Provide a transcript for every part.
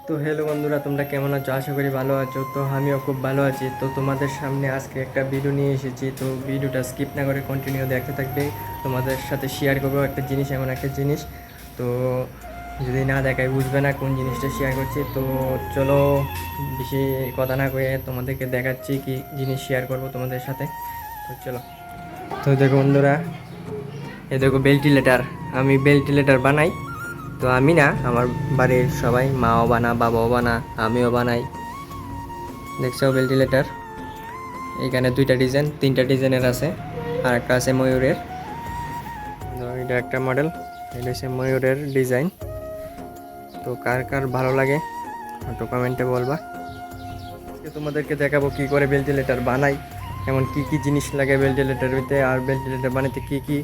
তো হ্যালো বন্ধুরা, তোমরা কেমন আছো? আশা করি ভালো আছো। তো আমিও খুব ভালো আছি। তো তোমাদের সামনে আজকে একটা ভিডিও নিয়ে এসেছি। তো ভিডিওটা স্কিপ না করে কন্টিনিউ দেখতে থাকবে। তোমাদের সাথে শেয়ার করবো একটা জিনিস, এমন একটা জিনিস। তো যদি না দেখায় বুঝবে না কোন জিনিসটা শেয়ার করছি। তো চলো, বেশি কথা না কয়ে তোমাদেরকে দেখাচ্ছি কি জিনিস শেয়ার করবো তোমাদের সাথে। তো চলো। তো দেখো বন্ধুরা, এ দেখো ভেন্টিলেটার। আমি ভেন্টিলেটার বানাই। তো আমি না, আমার বাড়ির সবাই, মাও বানা, বাবাও বানা, আমিও বানাই। দেখছো ভেন্টিলেটার? এখানে দুইটা ডিজাইন, তিনটা ডিজাইনের আছে। আর একটা আছে ময়ূরের। তো এটা একটা মডেল, এটা হচ্ছে ময়ূরের ডিজাইন। তো কার কার ভালো লাগে একটু কমেন্টে বলবা। আজকে তোমাদেরকে দেখাবো কি করে ভেন্টিলেটার বানাই, এমন কি কি জিনিস লাগে ভেন্টিলেটার ভিতরে, আর ভেন্টিলেটার বানাতে কি কি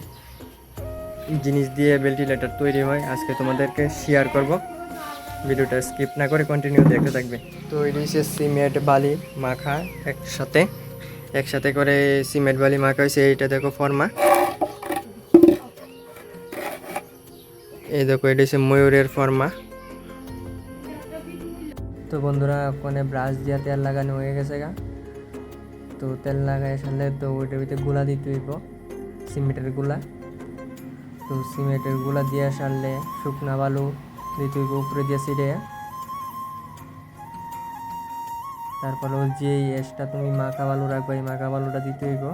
জিনিস দিয়ে ভেন্টিলেটার তৈরি হয় আজকে তোমাদেরকে শেয়ার করব। ভিডিওটা স্কিপ না করে কন্টিনিউ দেখতে থাকবে। তো এটা হচ্ছে সিমেন্ট বালি মাখা একসাথে একসাথে করে সিমেন্ট বালি মাখা হয়েছে। এইটা দেখো ফর্মা, এই দেখো এটা হচ্ছে ময়ূরের ফর্মা। তো বন্ধুরা, ওখানে ব্রাশ দিয়ে তেল লাগানো হয়ে গেছে গা। তো তেল লাগাই সারলে তো ওইটার ভিতরে গুলা দিতে হইব, সিমেন্টের গুলা। তো সিমেন্টের গুলা দিয়ে সারলে শুকনা বালু দিতে হইব উপরে দিয়ে ছিঁড়ে। তারপর ওই যে এক্সট্রা তুমি মাখা বালু রাখবে, এই মাখা বালুটা দিতে হইব।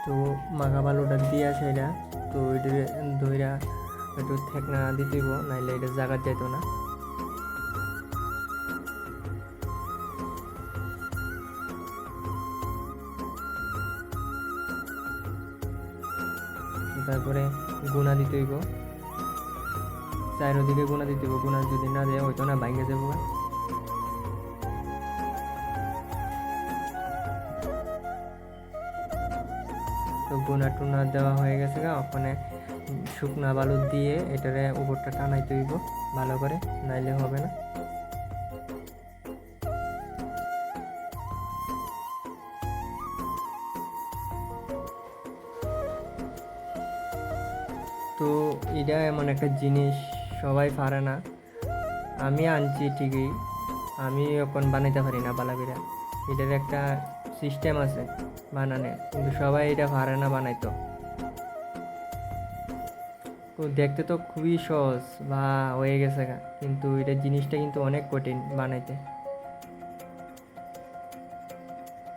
তো মাখা বালুটা দিয়া সেটা, তো ওইটা ধইরা একটু ঠেকনা দিতে হইব, নাইলে এটা জায়গা যেত না। তারপরে গুণা দিতে হইব, চারিদিকে গুণা দিতে হইব। গুণা যদি না দেয় হয়তো না, ভাঙে যাবো। তো গুণা টুনা দেওয়া হয়ে গেছে গা। ওখানে শুকনা বালু দিয়ে এটারে উপরটা টানাইতে হইব ভালো করে, নাইলে হবে না। তো এটা এমন একটা জিনিস সবাই পারে না। আমি আনছি ঠিকই, আমি এখন বানাইতে পারি না বালাবিরা। এটার একটা সিস্টেম আছে বানানে, কিন্তু সবাই এটা পারে না বানাইতো। তো দেখতে তো খুবই সহজ বা হয়ে গেছে গা, কিন্তু এটা জিনিসটা কিন্তু অনেক কঠিন বানাইতে।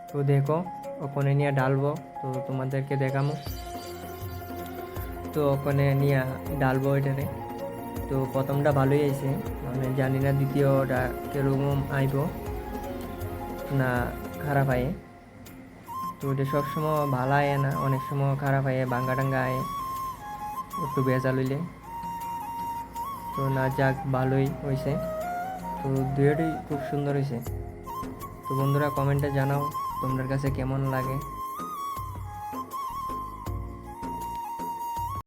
তো দেখো, ওখানে নিয়ে ডালবো, তো তোমাদেরকে দেখামো। তো ওখানে নিয়ে ডালবো এটারে। তো প্রথমটা ভালোই আইছে, মানে জানি না দ্বিতীয়টা কিরকম আইব না খারাপ আয়ে। তো এটা সবসময় ভালো আয় না, অনেক সময় খারাপ আয়ে, ভাঙ্গা টাঙ্গা আয়ে একটু ভেজা লইলে। তো না যাক, ভালোই হয়েছে। তো দুইটাই খুব সুন্দর হয়েছে। তো বন্ধুরা, কমেন্টে জানাও তোমাদের কাছে কেমন লাগে।